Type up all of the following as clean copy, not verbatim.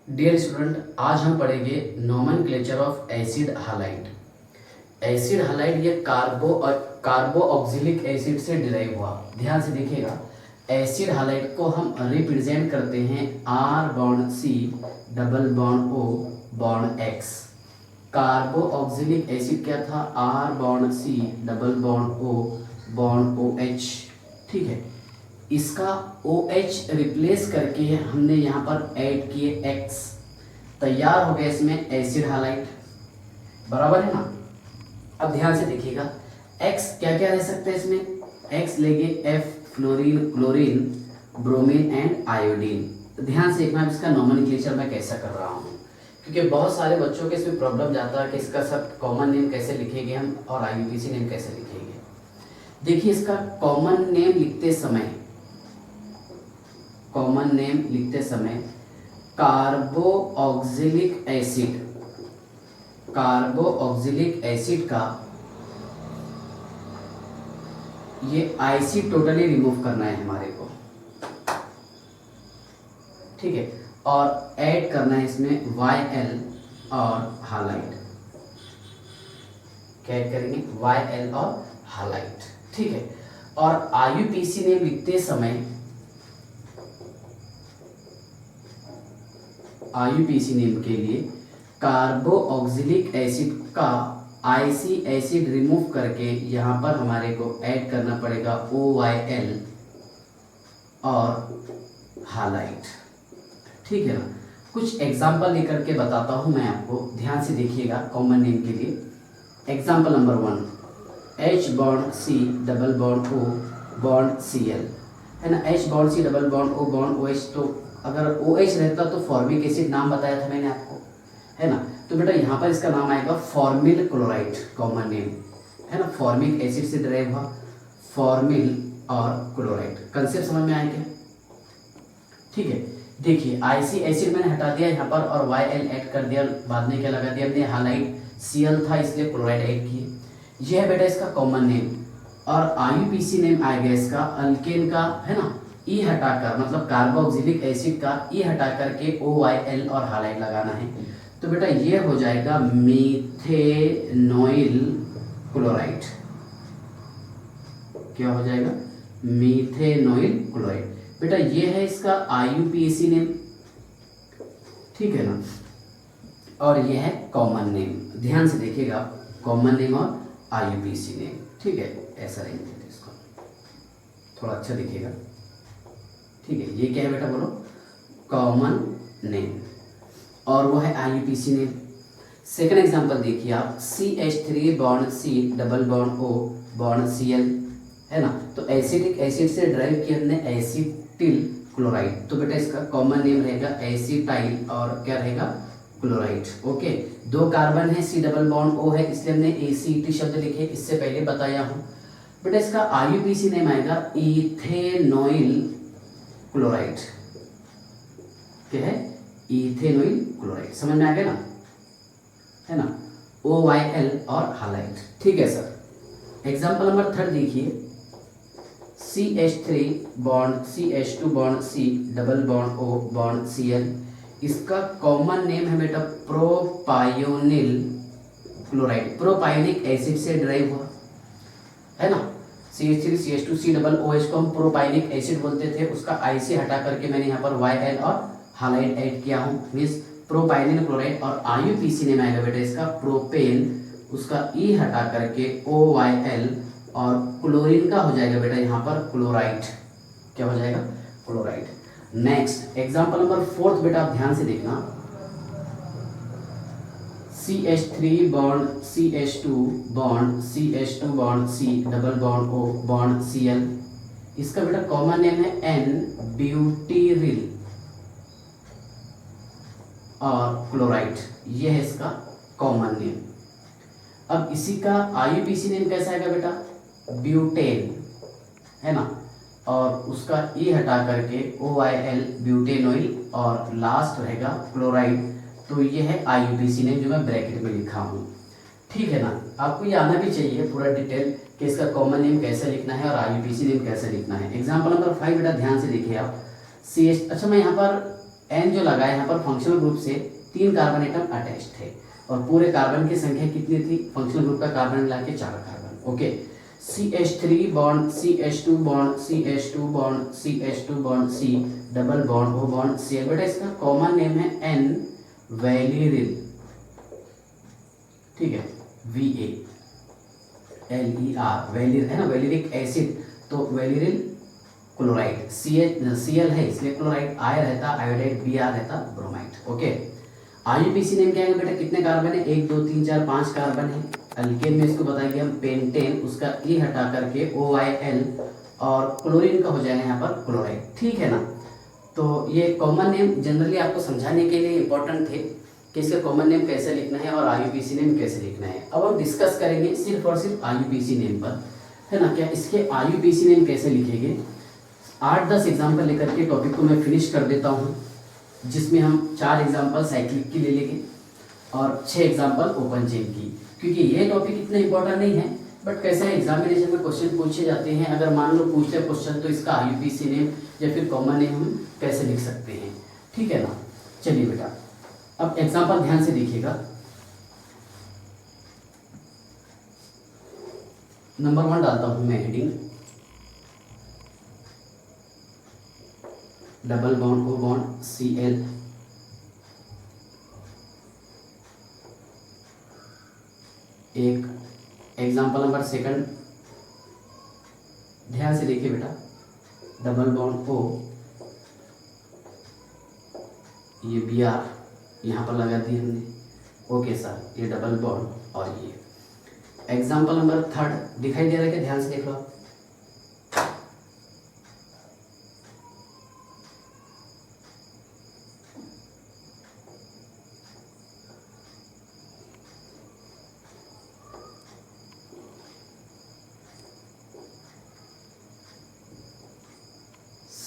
Dear student, आज हम पढ़ेंगे nomenclature of acid halide. Acid halide ये कार्बो ऑक्सिलिक एसिड से डिराइव हुआ। ध्यान से देखिएगा, एसिड हालाइड को हम रिप्रेजेंट करते हैं R bond C double bond O bond X। कार्बो ऑक्सिलिक acid क्या था? R bond C double bond O bond OH। ठीक है, इसका OH रिप्लेस करके हमने यहाँ पर ऐड किए X, तैयार हो गया इसमें एसिड हालाइड। बराबर है ना? अब ध्यान से देखिएगा, X क्या क्या रह सकते हैं इसमें? X लेंगे F fluorine, chlorine, bromine and iodine. तो ध्यान से देखना इसका नोमेनक्लेचर मैं कैसा कर रहा हूँ, क्योंकि बहुत सारे बच्चों के इसमें प्रॉब्लम जाता है कि इसका सब कॉमन नेम कैसे लिखेंगे हम और IUPAC नेम कैसे लिखेंगे। देखिए, इसका कॉमन नेम लिखते समय कार्बो ऑक्सिलिक एसिड का ये IC टोटली रिमूव करना है हमारे को। ठीक है, और ऐड करना है इसमें YL और हालाइड। क्या ऐड करेंगे? YL और हालाइड। ठीक है, और IUPAC नेम लिखते समय IUPAC नेम के लिए कार्बो ऑक्सिलिक एसिड का IC एसिड रिमूव करके यहाँ पर हमारे को ऐड करना पड़ेगा OYL और हालाइड। ठीक है ना? कुछ एग्जाम्पल लेकर के बताता हूँ मैं आपको, ध्यान से देखिएगा कॉमन नेम के लिए। Example number 1, H bond C double bond O bond Cl, है ना? H bond C double bond O bond OH। तो अगर OH रहता तो फॉर्मिक एसिड नाम बताया था मैंने आपको, है ना? तो बेटा यहाँ पर इसका नाम आएगा फॉर्मिल क्लोराइड, कॉमन नेम है ना? फॉर्मिक एसिड से ड्राइव हुआ, फॉर्मिल और क्लोराइड। कंसेप्ट समझ में आया क्या? ठीक है, देखिए IC एसिड मैंने हटा दिया यहाँ पर और YL ऐड कर दिया, बाद में क्या लगा दिया हमने? हालाइड। Cl था इसलिए क्लोराइड ऐड किए। यह है बेटा इसका कॉमन नेम। और IUPAC नेम आएगा इसका अल्केन का, है ना? E हटाकर, मतलब कार्बोक्सिलिक एसिड का E हटा करके OYL और हालाइड लगाना है। तो बेटा ये हो जाएगा मीथेनॉइल क्लोराइड। क्या हो जाएगा? मीथेनॉइल क्लोराइड। बेटा ये है इसका IUPAC नेम। ठीक है ना? और ये है कॉमन नेम। ध्यान से देखिएगा, कॉमन नेम और IUPAC नेम। ठीक है, ऐसा रहेंगे इसको, थोड़ा अच्छा दिखेगा। ठीक है, ये क्या है बेटा? बोलो, कॉमन नेम, और वो है IUPAC नेम। सेकंड एग्जांपल देखिए आप, CH3 bond C double bond O bond Cl, है ना? तो एसिडिक एसिड से ड्राइव किया हमने एसिटिल क्लोराइड। तो बेटा इसका कॉमन नेम रहेगा एसिटाइल और क्या रहेगा? क्लोराइड। ओके, 2 कार्बन है, C डबल बॉन्ड O है, इसलिए हमने ACT शब्द लिखे, इससे पहले बताया हूँ। बेटा इसका IUPAC नेम आएगा इथेनॉइल क्लोराइड। क्या है? Ethanoyl chloride. समझ में आ गया ना? है ना? OYL और हालाइड। ठीक है सर। एग्जांपल नंबर 3 देखिए, CH3 bond CH2 bond C double bond O bond Cl। इसका कॉमन नेम है बेटा प्रोपायोनिल क्लोराइड। प्रोपायोनिक एसिड से ड्राइव हुआ, है ना? CH3 CH2 C double OH को हम प्रोपायोनिक एसिड बोलते थे, उसका IC हटा करके मैंने यहाँ पर YL और हालाइड ऐड किया हूँ, मीन्स प्रोपाइनिल क्लोराइड। और IUPAC नेम आएगा बेटा इसका प्रोपेन, उसका E हटा करके OYL, और क्लोरीन का हो जाएगा बेटा यहाँ पर क्लोराइड। क्या हो जाएगा? क्लोराइड। नेक्स्ट एग्जांपल नंबर 4 बेटा आप ध्यान से देखना, CH3 bond CH2 bond CH2 bond C double bond O bond Cl। इसका बेटा कॉमन नेम है N-ब्यूटीरिल और क्लोराइड। ये है इसका कॉमन नेम। अब इसी का IUPAC नेम कैसा आएगा बेटा? ब्यूटेन, है ना? और उसका E हटा करके OYL ब्यूटेनॉइल, और लास्ट रहेगा क्लोराइड। तो ये है IUPAC नेम जो मैं ब्रैकेट में लिखा हूँ। ठीक है ना? आपको ये आना भी चाहिए पूरा डिटेल कि इसका कॉमन नेम कैसे लिखना है और IUPAC नेम कैसे लिखना है। एग्जाम्पल नंबर 5 बेटा ध्यान से देखिए आप, CH, अच्छा मैं यहाँ पर एन जो लगा है यहाँ पर फंक्शनल ग्रुप से 3 कार्बन एटम अटैच थे और पूरे कार्बन की संख्या कितनी थी, फंक्शनल ग्रुप का कार्बन मिला के 4 carbon. Okay, CH3 bond CH2 bond CH2 bond CH2 bond C double bond O bond Cl। बेटा इसका कॉमन नेम है N वैलिरिल, ठीक है, VALER वैलिर है ना, वैलिरिक एसिड, तो वैलिरिल क्लोराइड, Cl है इसलिए क्लोराइड, I रहता आयोडाइड, Br रहता ब्रोमाइड। ओके, IUPAC नेम क्या है बेटा, कितने कार्बन है, 1 2 3 4 5 कार्बन है। अल्केन में इसको बताएंगे हम पेंटेन, उसका E हटा करके OIL और क्लोरीन का हो जाएगा यहाँ पर क्लोराइड, ठीक है ना। तो ये कॉमन नेम जनरली आपको समझाने के लिए इंपॉर्टेंट थे कि इसका कॉमन नेम कैसे लिखना है और IUPAC नेम कैसे लिखना है। अब हम डिस्कस करेंगे सिर्फ और सिर्फ IUPAC नेम पर, है ना। क्या इसके IUPAC नेम कैसे लिखेंगे, 8-10 एग्जाम्पल लेकर के टॉपिक को मैं फिनिश कर देता हूँ, जिसमें हम 4 एग्जाम्पल साइक्लिक की ले लेंगे और 6 एग्जाम्पल ओपन चेन की, क्योंकि ये टॉपिक इतना इंपॉर्टेंट नहीं है, बट कैसे एग्जामिनेशन में क्वेश्चन पूछे जाते हैं। अगर मान लो पूछते क्वेश्चन तो इसका IUPAC नेम या फिर कॉमन नेम हम कैसे लिख सकते हैं, ठीक है ना। चलिए बेटा, अब एग्जाम्पल ध्यान से देखिएगा। नंबर 1 डालता हूँ मैं heading, double bond O bond Cl, एक एग्जाम्पल नंबर 2, ध्यान से देखिए बेटा, डबल बॉन्ड O, ये Br यहाँ पर लगा दिए हमने। ओके सर, ये डबल बॉन्ड और ये एग्जाम्पल नंबर 3 दिखाई दे रहा है क्या, ध्यान से देख लो आप।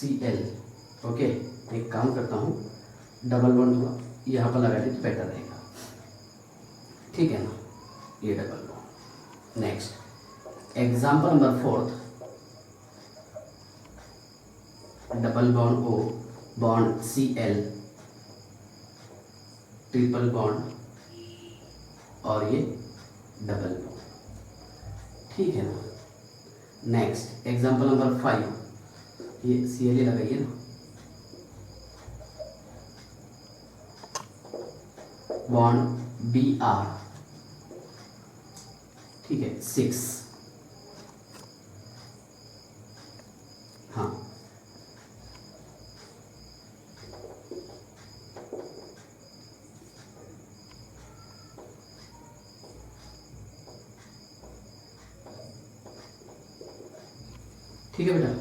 Cl, ओके, एक काम करता हूँ, डबल बॉन्ड थोड़ा यहाँ पर लगा दे तो बेटर रहेगा, ठीक है ना, ये double bond. Next example number 4, double bond O bond Cl, triple bond और ये डबल बॉन्ड, ठीक है ना। नेक्स्ट एग्जाम्पल नंबर 5, ये Cl लगाइए ना, बॉन्ड Br, ठीक है, 6, हाँ, ठीक है बेटा।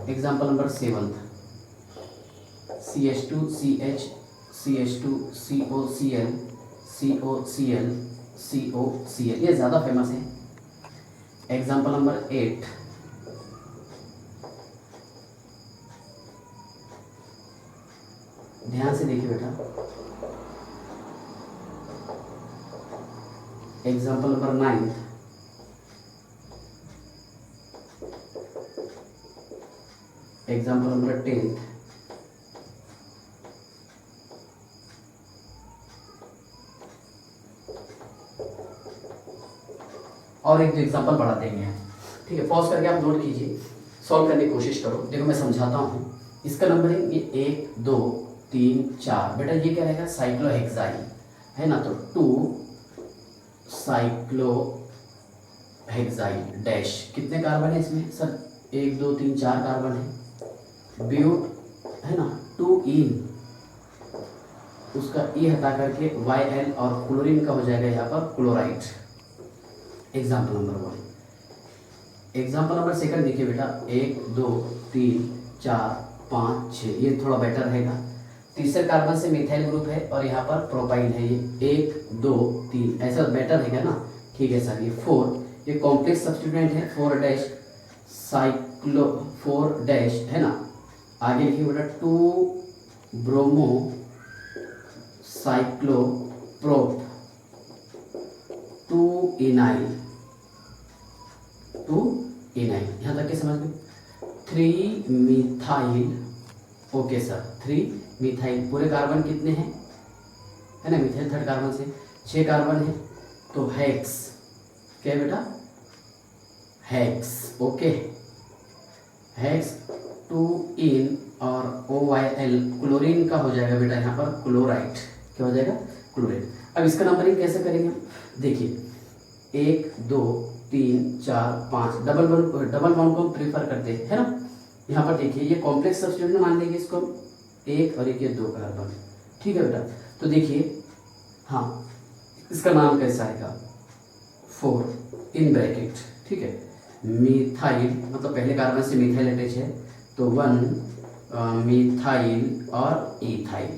Example number 7, CH2CH CH2 COCl COCl COCl, ये ज़्यादा फेमस है। एग्जाम्पल नंबर 8, ध्यान से देखिए बेटा, एग्जाम्पल नंबर 9, एग्जाम्पल नंबर 10, और एक एग्जाम्पल बढ़ा देंगे, ठीक है। पॉज करके आप नोट कीजिए, सॉल्व करने की कोशिश करो। देखो मैं समझाता हूँ, इसका नंबरिंग ये 1 2 3 4, बेटा ये क्या रहेगा, साइक्लोहेक्साइन है ना, तो 2 साइक्लोहेक्साइन डैश, कितने कार्बन है इसमें सर, 1 2 3 4 कार्बन है। ब्यूट है ना, 2 इन, उसका ई हटा करके YL और क्लोरीन का हो जाएगा यहाँ पर chloride. Example number 1। Example number 2 देखिए बेटा, 1 2 3 4 5 6, ये थोड़ा बेटर रहेगा। तीसरे कार्बन से मिथाइल ग्रुप है और यहाँ पर प्रोपाइल है, ये 1 2 3, ऐसा बेटर रहेगा ना, ठीक है सर। ये 4, ये कॉम्प्लेक्स सब्स्टिट्यूएंट है, 4 डैश साइक्लो 4 डैश है ना, आगे लिखिए बेटा 2 ब्रोमो साइक्लोप्रोप 2 इनाइल, यहाँ तक के समझ में, 3 मिथाइल, ओके सर 3 मिथाइल, पूरे कार्बन कितने हैं, है ना, मिथाइल थर्ड कार्बन से 6 कार्बन है, तो हेक्स, क्या है बेटा, हेक्स, ओके, हेक्स 2 इन और OYL, क्लोरीन का हो जाएगा बेटा यहाँ पर क्लोराइड, क्या हो जाएगा, क्लोराइड। अब इसका नंबरिंग कैसे करेंगे हम, देखिए 1 2 3 4 5, डबल बॉन्ड को हम प्रीफर करते हैं, है ना। यहाँ पर देखिए ये कॉम्प्लेक्स सब्स्टिट्यूट में मान लेंगे इसको, एक और एक ये 2 कार्बन, ठीक है बेटा। तो देखिए हाँ, इसका नाम कैसा आएगा, 4 इन ब्रैकेट, ठीक है, मिथाइल, मतलब पहले कार्बन से मिथाइल अटैच है, तो 1 मिथाइल और इथाइल,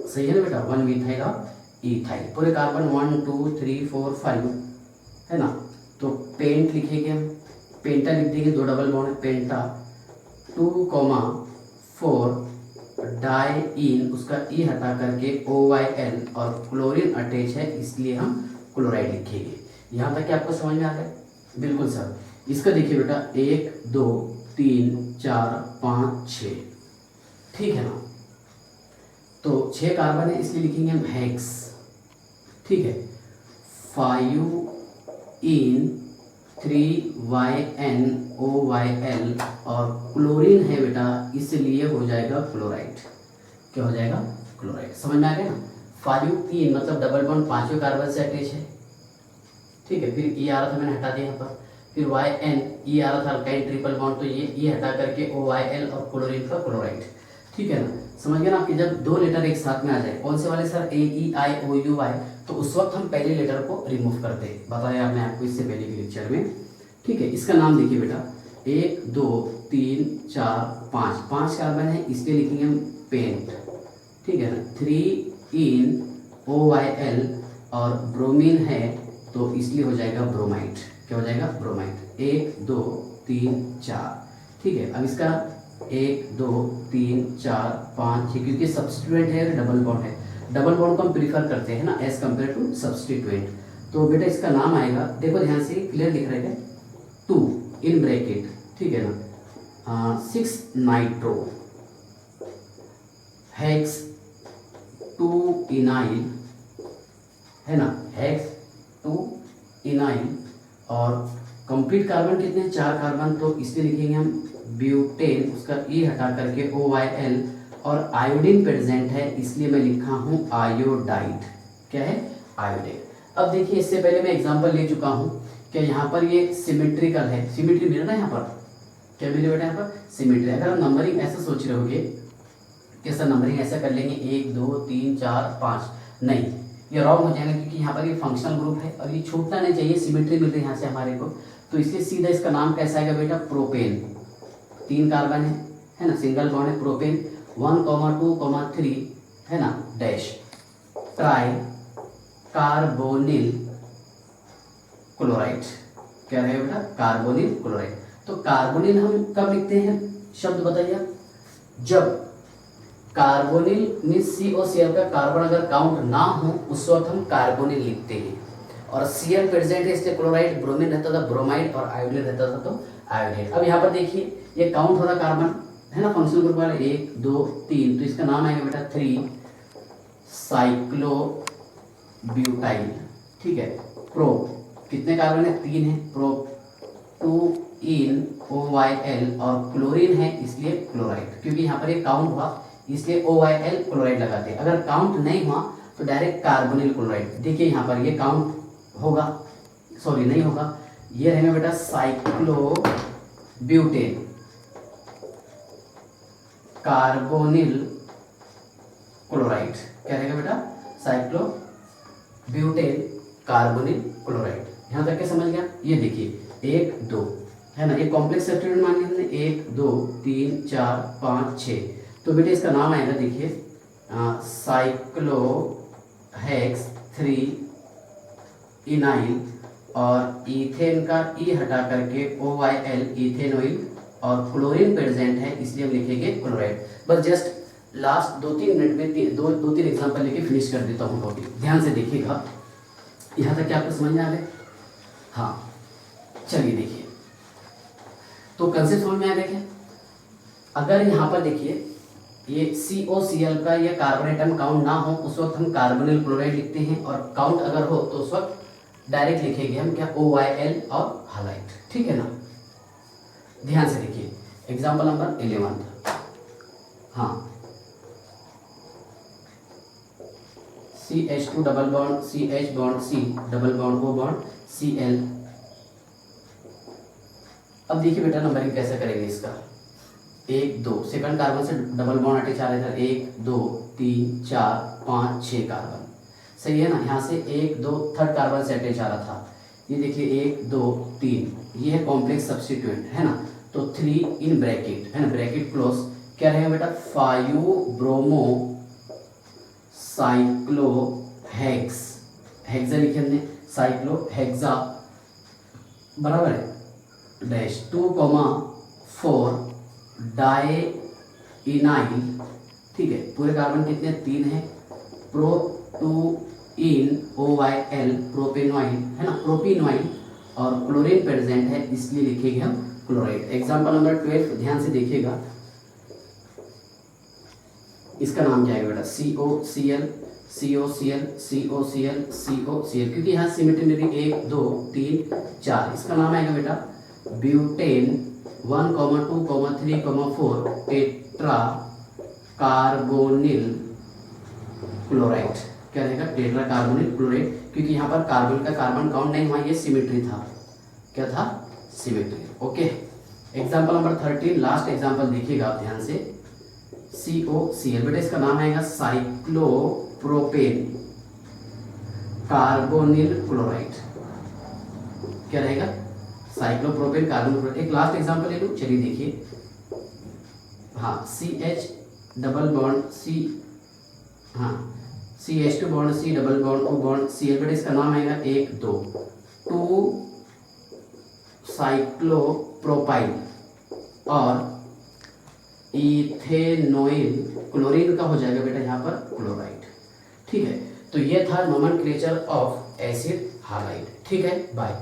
सही है ना बेटा, 1 मिथाइल और इथाइल, पूरे कार्बन 1 2 3 4 5, है ना। तो पेंट लिखेंगे हम, पेंटा लिख देंगे, 2 डबल बॉन्ड है, पेंटा 2,4 डाई इन, उसका ई हटा करके OYL और क्लोरीन अटैच है, इसलिए हम क्लोराइड लिखेंगे। यहाँ तक कि आपको समझ में आ गया, बिल्कुल सर। इसका देखिए बेटा 1 2 3 4 5 6, ठीक है ना, तो 6 कार्बन है इसलिए लिखेंगे हम हेक्स, ठीक है, 5 इन 3YNOYL और क्लोरीन है बेटा, इसलिए हो जाएगा क्लोराइड, क्या हो जाएगा, क्लोराइड, समझ में आ गया ना। 5 इन मतलब डबल बॉन्ड 5वें कार्बन से अटैच है, ठीक है, फिर ई आ रहा था, मैंने हटा दिया यहाँ पर, फिर YN, ई आ रहा था अल्काइल ट्रिपल बॉन्ड, तो ये ई हटा करके OYL और क्लोरीन का क्लोराइड, ठीक है ना, समझ गए ना। आपके जब 2 लेटर एक साथ में आ जाए, कौन से वाले सर, AEIOUI, तो उस वक्त हम पहले लेटर को रिमूव करते हैं, बताया मैं आपको इससे पहले के लेक्चर में, ठीक है। इसका नाम देखिए बेटा 1 2 3 4 5, 5 कार्बन है इसलिए लिखेंगे हम पेंट, ठीक है ना, 3 इन OYL और ब्रोमीन है तो इसलिए हो जाएगा ब्रोमाइड, क्या हो जाएगा, ब्रोमाइड, 1 2 3 4, ठीक है। अब इसका 1 2 3 4 5 6, क्योंकि सब्स्टिट्यूएंट है, डबल बॉन्ड है, डबल बॉन्ड को हम प्रीफर करते हैं ना एज कम्पेयर टू सब्स्टिट्यूएंट, तो बेटा इसका नाम आएगा, देखो ध्यान से, क्लियर दिख रहा है क्या, 2 इन ब्रैकेट, ठीक है ना, 6 नाइट्रो हेक्स 2 इनाइल, है ना, हेक्स 2 इनाइल और कंप्लीट कार्बन कितने हैं, 4 कार्बन, तो इसलिए लिखेंगे हम ब्यूटेन, उसका ई हटा करके OYL और आयोडीन प्रेजेंट है, इसलिए मैं लिखा हूँ आयोडाइड, क्या है, आयोडाइड। अब देखिए इससे पहले मैं एग्जांपल ले चुका हूँ कि यहाँ पर ये सिमेट्रिकल है, सिमेट्री मिल रहा है यहाँ पर, क्या मिले बेटा, यहाँ पर सिमेट्री। अगर हम नंबरिंग ऐसा सोच रहे होगे कि सर नंबरिंग ऐसा कर लेंगे 1 2 3 4 5, नहीं, ये रॉन्ग हो जाएगा, क्योंकि यहाँ पर ये फंक्शनल ग्रुप है और ये छूटना नहीं चाहिए, सिमेट्री मिल रही है यहाँ से हमारे को, तो इसलिए सीधा इसका नाम कैसा आएगा बेटा, प्रोपेन, 3 कार्बन है ना, सिंगल बॉन्ड है, प्रोपेन 1 2 3, है ना, डैश ट्राई कार्बोनिल क्लोराइड, क्या रहेगा बेटा, कार्बोनिल क्लोराइड। तो कार्बोनिल हम कब लिखते हैं, शब्द बताइए, जब कार्बोनिल मीन्स COCl का कार्बन अगर काउंट ना हो उस वक्त हम कार्बोनिल लिखते हैं, और Cl प्रेजेंट है इसलिए क्लोराइड, ब्रोमीन रहता था ब्रोमाइड और आयोडीन रहता था तो आयोडाइड। अब यहाँ पर देखिए ये काउंट हो रहा कार्बन, है ना, फंक्शनल ग्रुप वाला 1 2 3, तो इसका नाम आएगा बेटा 3 साइक्लोब्यूटाइल, ठीक है, प्रो, कितने कार्बन है, 3 है, प्रो 2 इन OYL और क्लोरीन है इसलिए क्लोराइड, क्योंकि यहाँ पर ये काउंट हुआ इसलिए OYL क्लोराइड लगाते हैं, अगर काउंट नहीं हुआ तो डायरेक्ट कार्बोनिल क्लोराइड। देखिए यहाँ पर ये काउंट होगा, सॉरी नहीं होगा, ये रहेगा बेटा साइक्लोब्यूटेन कार्बोनिल क्लोराइड, क्या रहेगा बेटा, साइक्लोब्यूटेन कार्बोनिल क्लोराइड। यहाँ तक के समझ गया, ये देखिए 1 2, है ना, ये कॉम्प्लेक्स सब्स्टिट्यूएंट मान लिया हमने, 1 2 3 4 5 6, तो बेटे इसका नाम आएगा देखिए साइक्लोहेक्स 3 इनाइल और इथेन का ई हटा करके OYL इथेनॉइल और क्लोरीन प्रेजेंट है इसलिए हम लिखेंगे क्लोराइड। बस जस्ट लास्ट 2-3 मिनट में 2-3 एग्जांपल लेके फिनिश कर देता हूँ टॉपिक, ध्यान से देखिएगा, यहाँ तक क्या आपको समझ में आ गया, हाँ चलिए देखिए, तो कंसेप्ट समझ में आ गया क्या, अगर यहाँ पर देखिए ये COCl का ये कार्बन एटम काउंट ना हो उस वक्त हम कार्बोनिल क्लोराइड लिखते हैं, और काउंट अगर हो तो उस वक्त डायरेक्ट लिखेंगे हम क्या, OYl और हालाइट, ठीक है ना। ध्यान से देखिए एग्जाम्पल नंबर 11। हाँ, CH2 double bond CH bond C double bond O bond Cl। अब देखिए बेटा नंबरिंग कैसे करेंगे इसका, 1 2 सेकंड कार्बन से डबल बॉन्ड अटैच आ रहा है, 1 2 3 4 5 6 कार्बन, सही है ना। यहाँ से 1 2 थर्ड कार्बन से अटैच आ रहा था, ये देखिए 1 2 3, ये है कॉम्प्लेक्स सब्स्टिट्यूएंट है ना, तो 3 इन ब्रैकेट है ना, ब्रैकेट क्लोज, क्या रहेगा बेटा 5 ब्रोमो साइक्लोहेक्स, हेक्सा लिखे हमने, साइक्लोहेक्सा बराबर है डैश 2,4 डाई इनाइल, ठीक है। पूरे कार्बन कितने 3 है, प्रो 2 इन OYl प्रोपेनॉइल है ना, प्रोपिनॉइल, और क्लोरीन प्रेजेंट है इसलिए लिखेंगे हम क्लोराइड। एग्जांपल नंबर 12 ध्यान से देखिएगा, इसका नाम क्या है बेटा COCl COCl COCl COCl, क्योंकि यहाँ सिमेट्री 1 2 3 4, इसका नाम आएगा बेटा ब्यूटेन 1 2 3 4 टेट्रा कार्बोनिल क्लोराइड, क्या रहेगा टेट्रा कार्बोनिल क्लोराइड, क्योंकि यहाँ पर कार्बन का कार्बन काउंट नहीं हुआ, ये सिमेट्री था, क्या था symmetry. Okay, example number 13 last example देखिएगा आप ध्यान से, COCl बेटा इसका नाम आएगा साइक्लोप्रोपेन कार्बोनिल क्लोराइड, क्या रहेगा साइक्लोप्रोपेन कार्बोनिल क्लोराइड। एक लास्ट एग्जांपल ले लूं, चलिए देखिए, हाँ CH डबल बॉन्ड C, हाँ CH2 bond C double bond O bond Cl बेटा इसका नाम आएगा 1 2 2 साइक्लोप्रोपाइल और इथेनॉइल, क्लोरीन का हो जाएगा बेटा यहाँ पर क्लोराइड, ठीक है। तो ये था नोमेनक्लेचर ऑफ एसिड हालाइड, ठीक है। बाय।